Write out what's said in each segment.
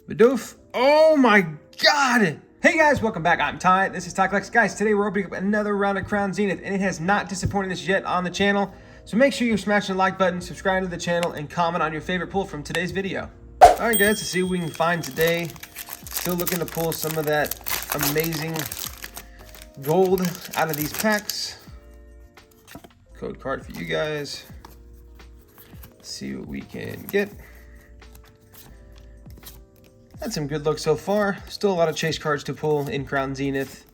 Badoof. Oh my god! Hey guys, welcome back. I'm Ty. This is TyCollects. Guys, today we're opening up another round of Crown Zenith, and it has not disappointed us yet on the channel. So make sure you're smashing the like button, subscribe to the channel, and comment on your favorite pull from today's video. Alright guys, let's see what we can find today. Still looking to pull some of that amazing gold out of these packs. Code card for you guys. Let's see what we can get. Had some good luck so far. Still a lot of chase cards to pull in Crown Zenith.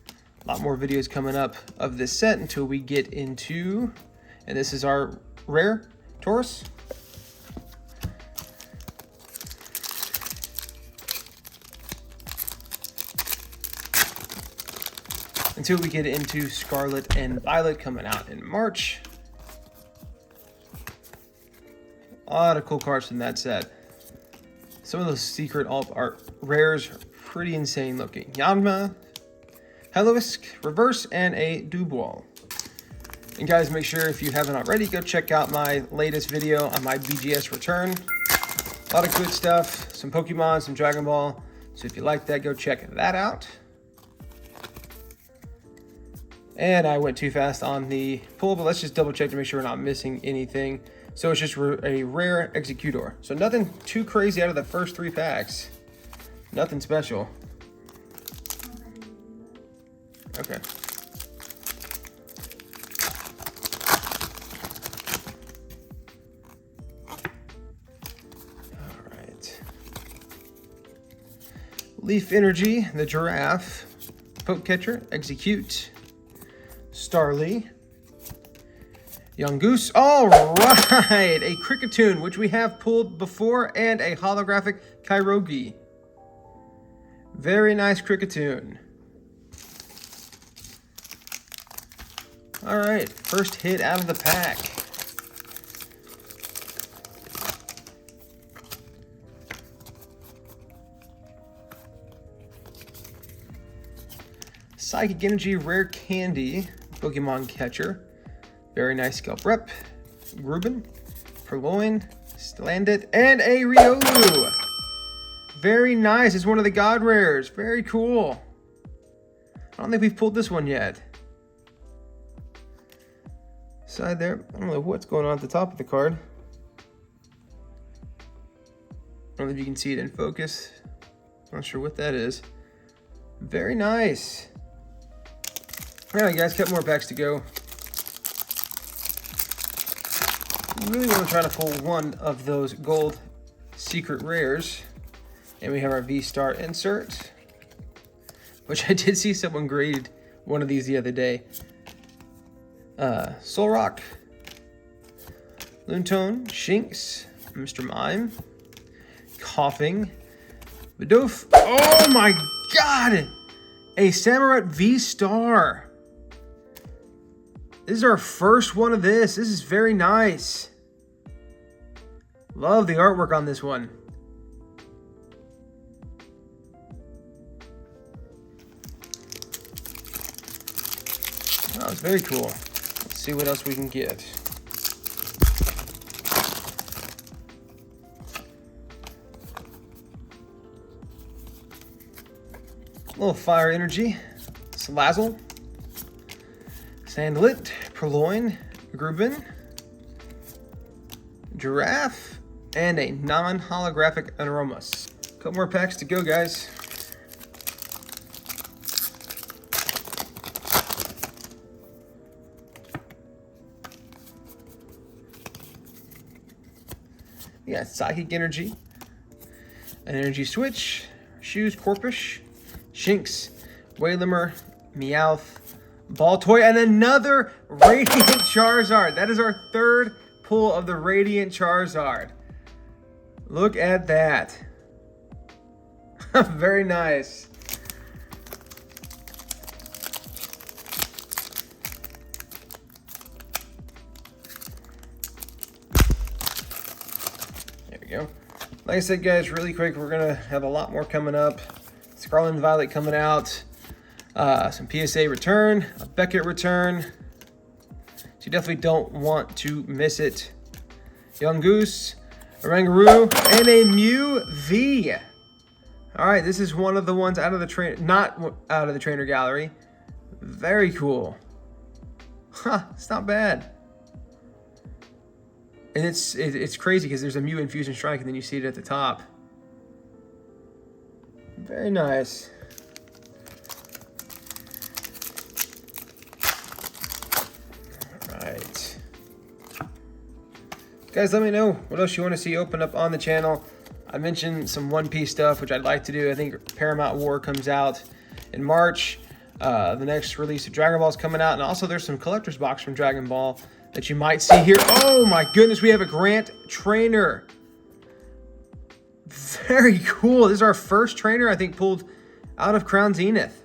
A lot more videos coming up of this set until we get into, and this is our rare Taurus. Until we get into Scarlet and Violet coming out in March. A lot of cool cards from that set. Some of those secret alt art rares are pretty insane looking. Yanma, Heloisk, Reverse, and a Dubois. And guys, make sure if you haven't already, go check out my latest video on my BGS return. A lot of good stuff, some Pokemon, some Dragon Ball. So if you like that, go check that out. And I went too fast on the pull, but let's just double check to make sure we're not missing anything. So it's just a rare Executor. So nothing too crazy out of the first three packs. Nothing special. Okay. All right. Leaf Energy, the Giraffe, Poke Catcher, Execute, Starly, Young Goose. All right, a Kricketune, which we have pulled before, and a holographic Kyrogi. Very nice Kricketune. All right, first hit out of the pack. Psychic Energy, Rare Candy, Pokemon Catcher. Very nice Scalp Rep, Ruben, Purloin, Slandit, and a Riolu. Very nice. It's one of the God Rares. Very cool. I don't think we've pulled this one yet. Side there. I don't know what's going on at the top of the card. I don't know if you can see it in focus. Not sure what that is. Very nice. All right, guys, couple more packs to go. Really want to try to pull one of those gold secret rares. And we have our V-Star insert, which I did see someone grade one of these the other day. Solrock, Loonstone, Shinx, Mr. Mime, Coughing, Badoof. Oh my god! A Samurott V-Star. This is our first one of this. This is very nice. Love the artwork on this one. Oh, it's very cool. Let's see what else we can get. A little Fire Energy. Salazzle. Sandlit, Purloin, Gruben, Giraffe, and a non-holographic Aromas. Couple more packs to go, guys. We got Psychic Energy, an Energy Switch, Shoes Corpus, Shinx, Waylimmer, Meowth, Baltoy, and another Radiant Charizard. That is our third pull of the Radiant Charizard. Look at that. Very nice. There we go. Like I said, guys, really quick, we're going to have a lot more coming up. Scarlet and Violet coming out. Some PSA return, a Beckett return. So you definitely don't want to miss it. Young Goose, Oranguru, and a Mew V. All right, this is one of the ones out of the not out of the trainer gallery. Very cool. Huh, it's not bad. And it's crazy because there's a Mew Infusion Strike and then you see it at the top. Very nice. All right. Guys, let me know what else you want to see open up on the channel. I mentioned some One Piece stuff, which I'd like to do. I think Paramount War comes out in March. The next release of Dragon Ball is coming out. And also there's some collector's box from Dragon Ball that you might see here. Oh my goodness, we have a Grant trainer. Very cool. This is our first trainer, I think, pulled out of Crown Zenith.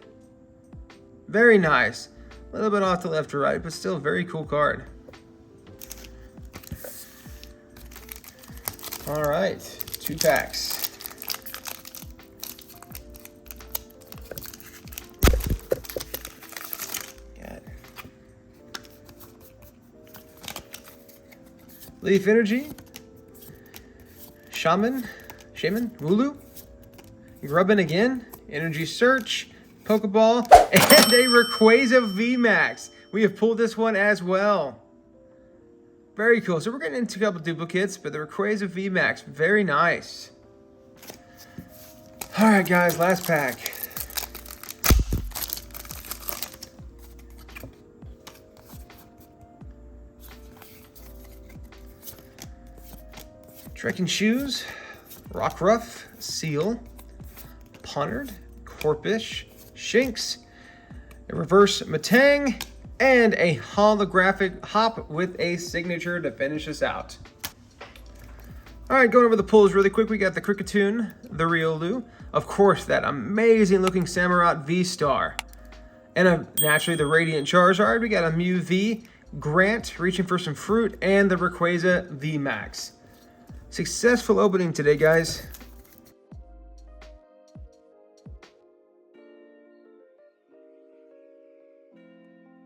Very nice. A little bit off to left to right, but still a very cool card. All right, 2 packs. Leaf Energy, Shaman, Wooloo, Grubbin again, Energy Search, Pokeball, and a Rayquaza VMAX. We have pulled this one as well. Very cool. So we're getting into a couple duplicates, but the Rayquaza VMAX, very nice. All right, guys, last pack. Trekking Shoes, Rockruff, Seal, Ponard, Corphish, Shinx, a reverse Matang, and a holographic Hop with a signature to finish us out. All right, going over the pulls really quick, we got the Kricketune, the Riolu, of course, that amazing looking Samurott V-Star, and naturally the Radiant Charizard. We got a Mew V, Grant reaching for some fruit, and the Rayquaza VMAX. Successful opening today, guys.